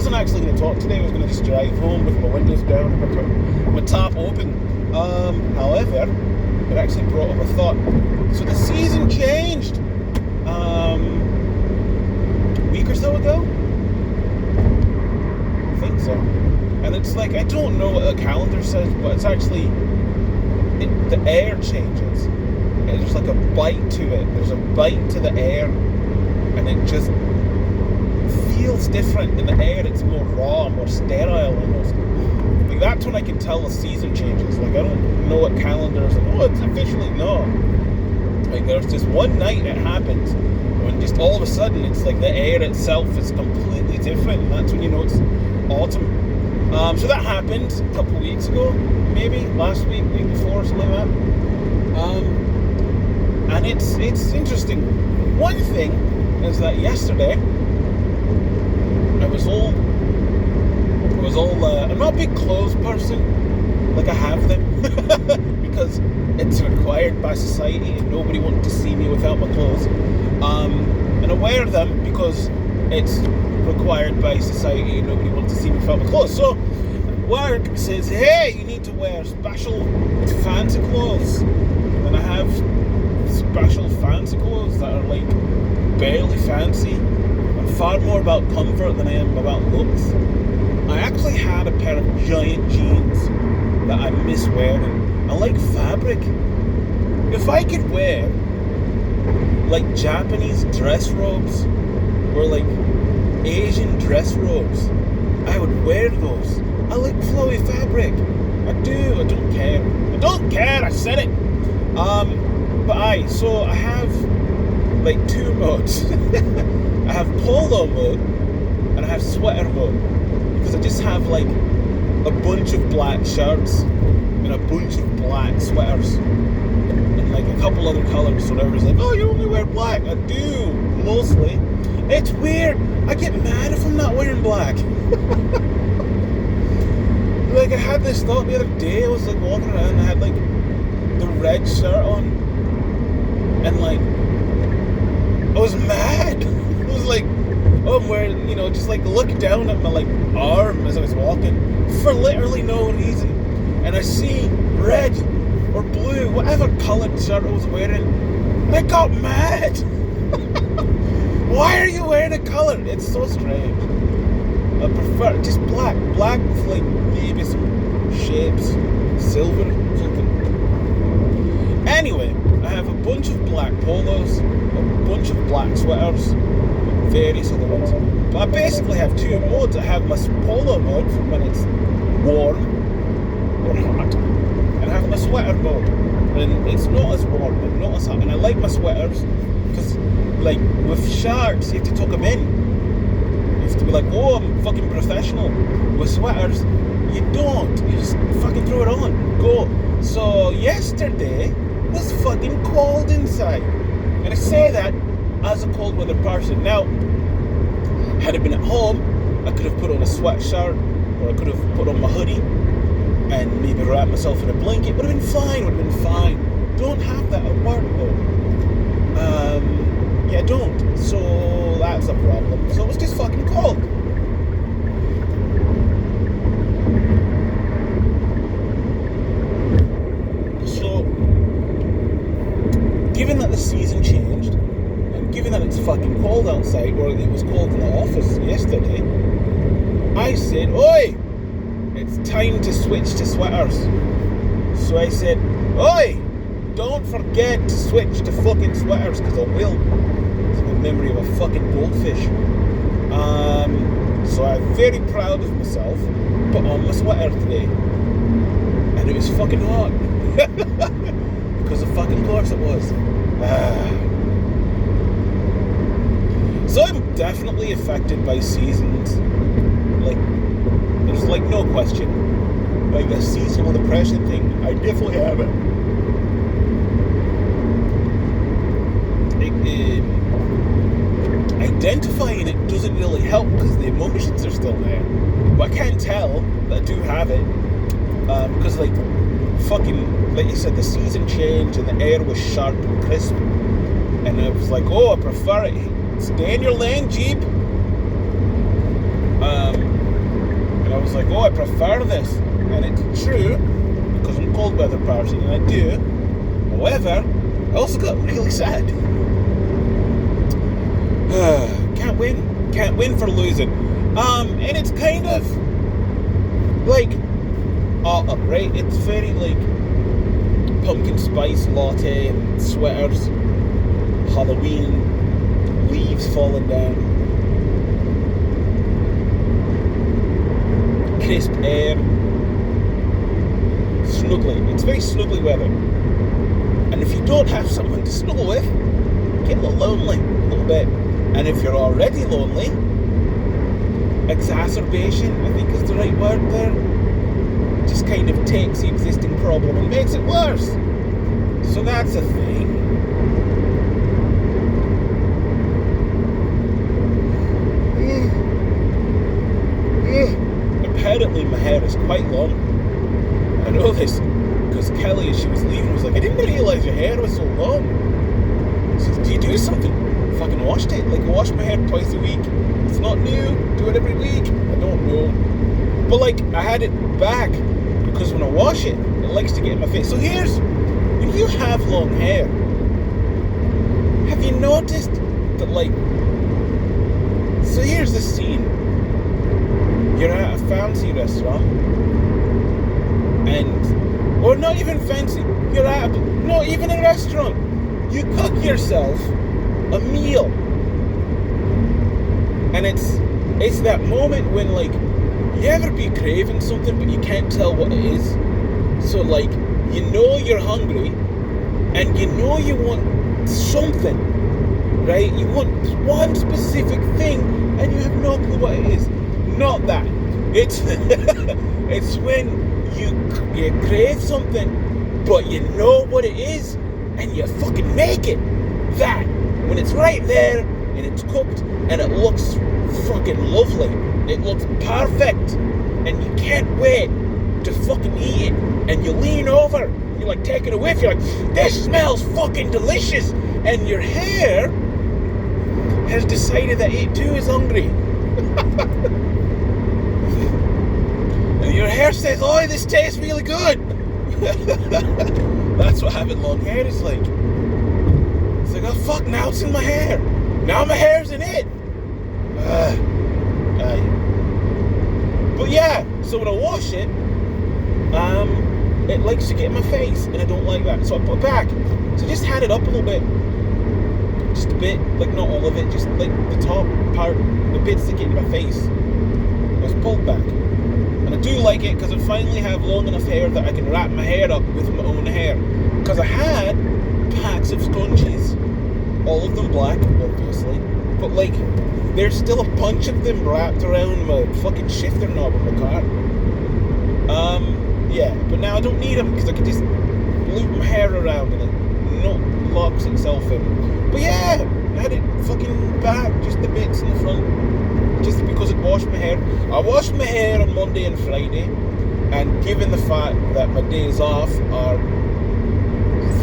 wasn't actually going to talk today. I was going to just drive home with my windows down and my top open. However, it actually brought up a thought. So the season changed a week or so ago. I think so. And it's like, I don't know what the calendar says, but it's actually, the air changes. There's like a bite to it. There's a bite to the air, and it just feels different in the air. It's more raw, more sterile almost. Like, that's when I can tell the season changes. Like, I don't know what calendars, it's officially no. Like, there's just one night it happens when just all of a sudden it's like the air itself is completely different, and that's when you know it's autumn. So that happened a couple of weeks ago, maybe last week, week before, something like that. And it's interesting. One thing is that yesterday I'm not a big clothes person. Like, I have them because it's required by society and nobody wants to see me without my clothes. And I wear them because it's required by society and nobody wants to see me without my clothes. So work says, hey, you need to wear special fancy clothes. And I have special fancy clothes that are like barely fancy. I'm far more about comfort than I am about looks. I actually had a pair of giant jeans that I miss wearing. I like fabric. If I could wear like Japanese dress robes or like Asian dress robes, I would wear those. I like flowy fabric. I do. I don't care. I don't care. I said it. So I have like two modes. I have polo mode and I have sweater mode, because I just have like a bunch of black shirts and a bunch of black sweaters and like a couple other colours. So everybody's like, oh, you only wear black. I do, mostly. It's weird. I get mad if I'm not wearing black. Like, I had this thought the other day. I was like walking around and I had like the red shirt on, and like I was mad. I was like, oh, I'm wearing, just like look down at my like arm as I was walking for literally no reason, and I see red or blue, whatever coloured shirt I was wearing, and I got mad. Why are you wearing a colour? It's so strange. I prefer just black with like maybe some shapes, silver, something. Anyway, I have a bunch of black polos, a bunch of black sweaters, various other ones. But I basically have two modes. I have my polo mode for when it's warm or hot, and I have my sweater mode, and it's not as warm and not as hot. And I like my sweaters because, like, with shirts, you have to tuck them in. You have to be like, oh, I'm fucking professional. With sweaters, you don't. You just fucking throw it on. Go. So yesterday was fucking cold inside. And I say that as a cold weather person. Now, had it been at home, I could have put on a sweatshirt, or I could have put on my hoodie and maybe wrap myself in a blanket. Would have been fine. Don't have that at work though. Yeah, don't. So that's a problem. So it was just fucking cold. So, given that the season changed, and given that it's fucking cold outside, or it was cold in the office yesterday, I said, oi! It's time to switch to sweaters. So I said, oi! Don't forget to switch to fucking sweaters, because I will. It's the memory of a fucking goldfish. So I'm very proud of myself. Put on my sweater today. And it was fucking hot. Because of fucking course it was. So I'm definitely affected by seasons. Like, there's like no question. Like the seasonal depression thing, I definitely have it. Identifying it doesn't really help because the emotions are still there. But I can't tell that I do have it. Because like you said, the season changed and the air was sharp and crisp. And I was like, oh, I prefer it. Stay in your lane, Jeep. was like, oh, I prefer this. And it's true, because I'm a cold weather person, and I do. However, I also got really sad. Can't win for losing. And it's kind of like autumn, right? It's very like pumpkin spice latte and sweaters, Halloween, leaves falling down, crisp air, snuggly. It's very snuggly weather. And if you don't have someone to snuggle with, you get a little lonely, a little bit. And if you're already lonely, exacerbation, I think is the right word there, just kind of takes the existing problem and makes it worse. So that's a thing. Apparently my hair is quite long. I know this because Kelly, as she was leaving, was like, I didn't realise your hair was so long. She says, do you do something? Fucking washed it. Like, I wash my hair twice a week. It's not new. Do it every week. I don't know. But like, I had it back because when I wash it, it likes to get in my face. So here's, when you have long hair, have you noticed that, like, so here's the scene. You're at a fancy restaurant, and, or not even fancy, you're at, not even a restaurant. You cook yourself a meal. And it's that moment when, like, you ever be craving something but you can't tell what it is. So, like, you know you're hungry and you know you want something, right? You want one specific thing and you have no clue what it is. Not that. It's it's when you crave something but you know what it is and you fucking make it. That. When it's right there and it's cooked and it looks fucking lovely. It looks perfect. And you can't wait to fucking eat it. And you lean over, you're like taking a whiff, you're like, this smells fucking delicious. And your hair has decided that it too is hungry. And your hair says, oh, this tastes really good. That's what having long hair is like. It's like, oh fuck, now it's in my hair. Now my hair's in it. But yeah, so when I wash it, it likes to get in my face, and I don't like that. So I put it back. So I just had it up a little bit. Just a bit, like not all of it, just like the top part, the bits that get in my face. I was pulled back. And I do like it because I finally have long enough hair that I can wrap my hair up with my own hair. Because I had packs of scrunchies, all of them black, obviously, but like, there's still a bunch of them wrapped around my fucking shifter knob of my car. Yeah, but now I don't need them because I can just loop my hair around and it not locks itself in. But yeah, I had it fucking back, just the bits in the front, just because it washed my hair. I washed my hair on Monday and Friday, and given the fact that my days off are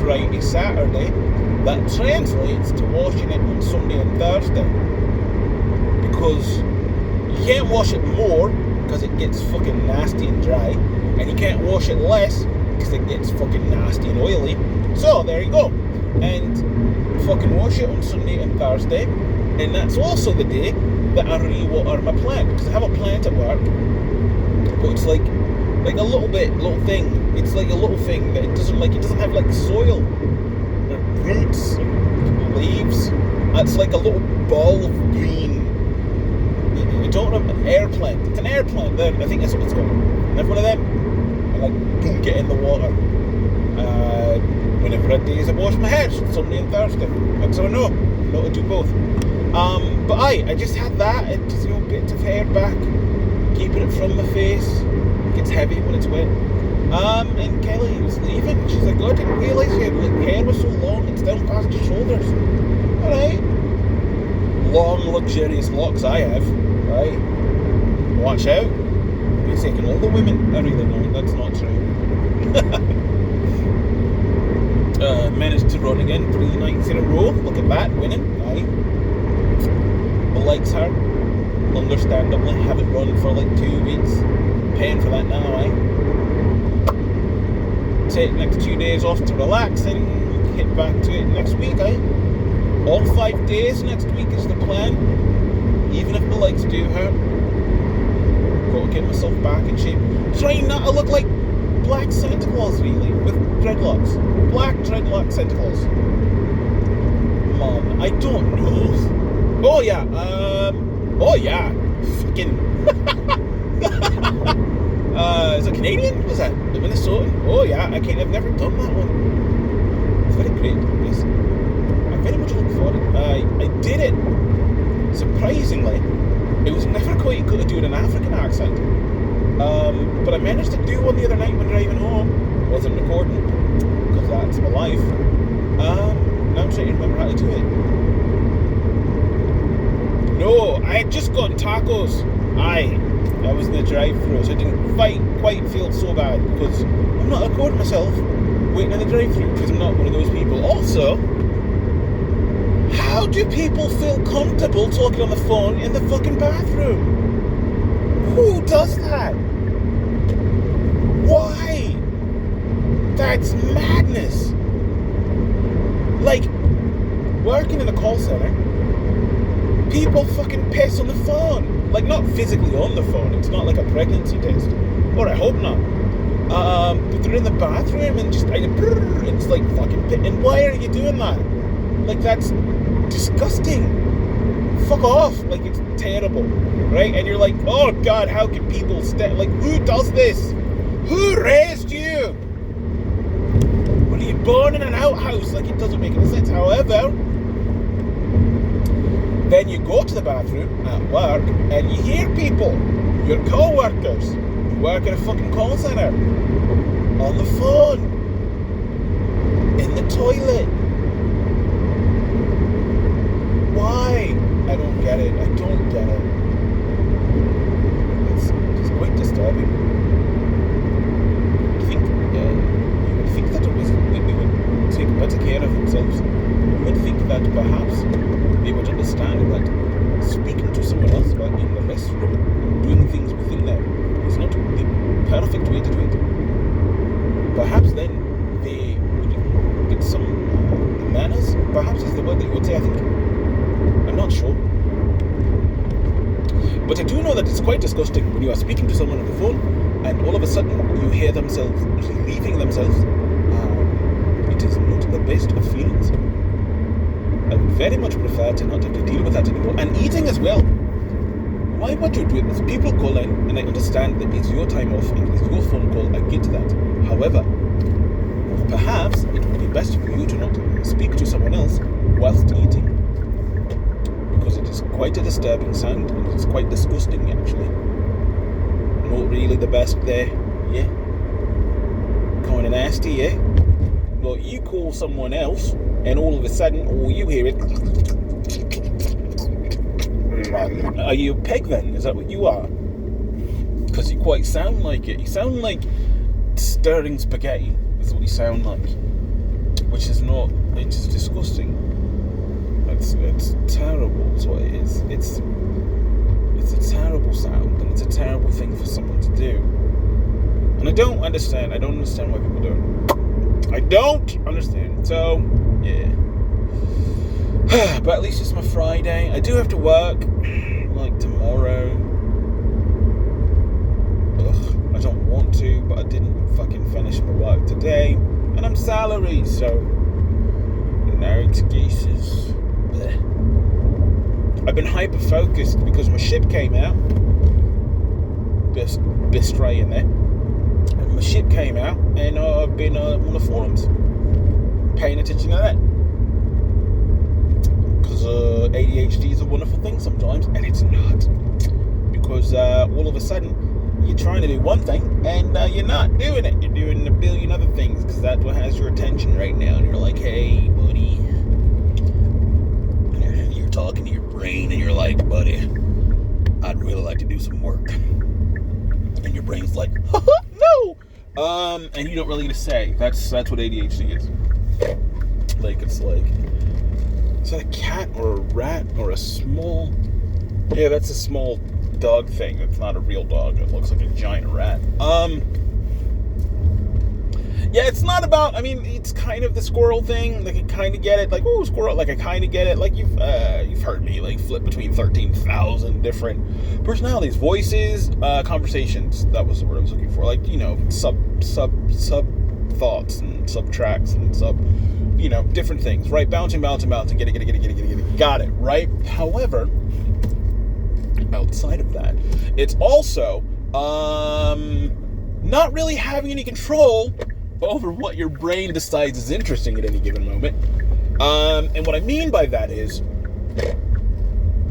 Friday, Saturday, that translates to washing it on Sunday and Thursday. Because you can't wash it more because it gets fucking nasty and dry, and you can't wash it less because it gets fucking nasty and oily. So there you go. And fucking wash it on Sunday and Thursday, and that's also the day that I re-water my plant, because I have a plant at work, but it's like a little thing. It's like a little thing that it doesn't have like soil, or roots, or leaves. It's like a little ball of green. You don't have an air plant. It's an air plant. There, I think that's what it's called. And I have one of them, and like boom, get in the water. Whenever I days I wash my hair, Sunday and Thursday. And so I know to do both. But I just had that. It just, bits of hair back, keeping it from my face. It gets heavy when it's wet. And Kelly was leaving. She's like, oh, I didn't realise your hair was so long. It's down past your shoulders. All right. Long, luxurious locks I have. Right. Watch out. You're taking all the women. I really know that's not true. Managed to run again 3 nights in a row. Look at that, winning. Aye. The legs hurt. Understandably, haven't run for like 2 weeks. paying for that now, eh? Take next 2 days off to relax and hit back to it next week, eh? All 5 days next week is the plan. Even if my legs do hurt. Gotta get myself back in shape. Trying not to look like Black Santa Claus, really, with dreadlocks. Black dreadlock Santa Claus. Mom, I don't know. Oh yeah, fucking. Is it Canadian? Was that the Minnesotan? Oh yeah, I've never done that one. It's very great. Yes. I very much look forward to it. I did it. Surprisingly, it was never quite good to do an African accent. But I managed to do one the other night when driving home. Wasn't recording, because that's my life. Now I'm trying to remember how to do it. No, I had just gotten tacos. I was in the drive-thru, so I didn't quite feel so bad, because I'm not recording myself waiting in the drive-thru, because I'm not one of those people. Also, how do people feel comfortable talking on the phone in the fucking bathroom? Who does that? Why? That's madness. Like, working in a call center, people fucking piss on the phone. Like, not physically on the phone. It's not like a pregnancy test. Or I hope not. But they're in the bathroom and just, it's like fucking piss. And why are you doing that? Like, that's disgusting. Fuck off. Like, it's terrible. Right? And you're like, oh God, how can people like, who does this? Who raised you? Were you born in an outhouse? Like, it doesn't make any sense. However, then you go to the bathroom at work and you hear people, your co-workers, who work at a fucking call center, on the phone, in the toilet. Why? I don't get it. It's quite disturbing. You would think that they would take better care of themselves. You would think that perhaps they would understand that speaking to someone else about in the restroom, doing things within there, is not the perfect way to do it. Perhaps then they would get some manners, perhaps is the word that you would say, I think. I'm not sure. But I do know that it's quite disgusting when you are speaking to someone on the phone and all of a sudden you hear themselves relieving themselves. It is not the best of feelings. I would very much prefer to not have to deal with that anymore. And eating as well. Why would you do it? As people call in, and I understand that it's your time off and it's your phone call, I get that. However, perhaps it would be best for you to not speak to someone else whilst eating. Because it is quite a disturbing sound and it's quite disgusting actually. Not really the best there, yeah? Kind of nasty, yeah? But you call someone else and all of a sudden, all you hear is... Are you a pig then? Is that what you are? Because you quite sound like it. You sound like stirring spaghetti. Is what you sound like. Which is not... It's just disgusting. It's terrible is what it is. It's a terrible sound and it's a terrible thing for someone to do. And I don't understand why people do it. I don't understand. So, yeah. But at least it's my Friday. I do have to work, like, tomorrow. Ugh, I don't want to, but I didn't fucking finish my work today. And I'm salaried, so no excuses. Blech. I've been hyper-focused because my ship came out. Bistray in there. My ship came out and I've been on the forums paying attention to that, because ADHD is a wonderful thing sometimes, and it's not, because all of a sudden you're trying to do one thing and you're not doing it. You're doing a billion other things because that's what has your attention right now, and you're like, hey buddy, and you're talking to your brain and you're like, buddy, I'd really like to do some work, and your brain's like, no. And you don't really get to say. That's what ADHD is. Like, it's like, is that a cat or a rat or a small? Yeah, that's a small dog thing. It's not a real dog. It looks like a giant rat. Yeah, it's not about. I mean, it's kind of the squirrel thing. Like, I kind of get it. Like, oh, squirrel. Like, I kind of get it. Like, you've heard me like flip between 13,000 different personalities, voices, conversations. That was the word I was looking for. Like, sub thoughts and sub tracks and different things. Right, bouncing. Get it. Got it. Right. However, outside of that, it's also not really having any control over what your brain decides is interesting at any given moment. And what I mean by that is,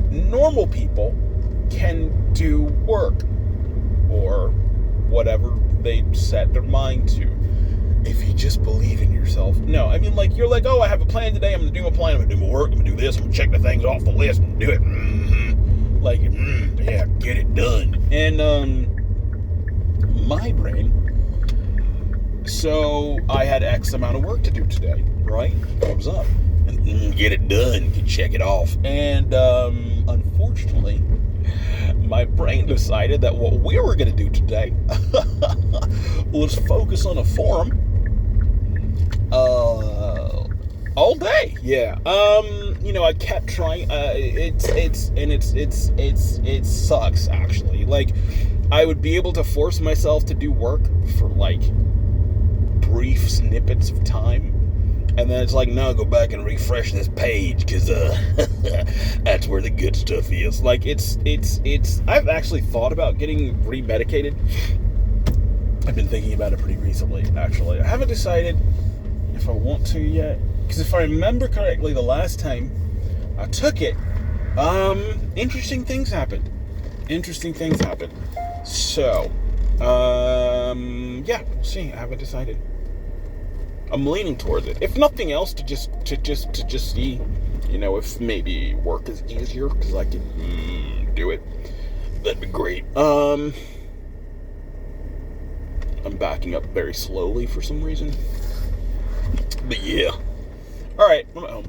normal people can do work or whatever they set their mind to. If you just believe in yourself. No, I mean, like, you're like, oh, I have a plan today. I'm going to do my plan. I'm going to do my work. I'm going to do this. I'm going to check the things off the list and do it. Like, yeah, get it done. And, my brain, so I had X amount of work to do today, right? Thumbs up. And get it done. You check it off. And, unfortunately, my brain decided that what we were going to do today was focus on a forum all day. Yeah. I kept trying. It sucks, actually. Like, I would be able to force myself to do work for like brief snippets of time, and then it's like, no, go back and refresh this page because that's where the good stuff is. Like, it's I've actually thought about getting remedicated. I've been thinking about it pretty recently, actually. I haven't decided if I want to yet, because if I remember correctly, the last time I took it, interesting things happened. So, yeah, we'll see. I haven't decided. I'm leaning towards it. If nothing else, to just see, if maybe work is easier because I can do it. That'd be great. I'm backing up very slowly for some reason. But yeah. Alright, I'm at home.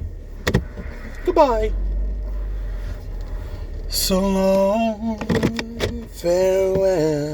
Goodbye. So long, farewell.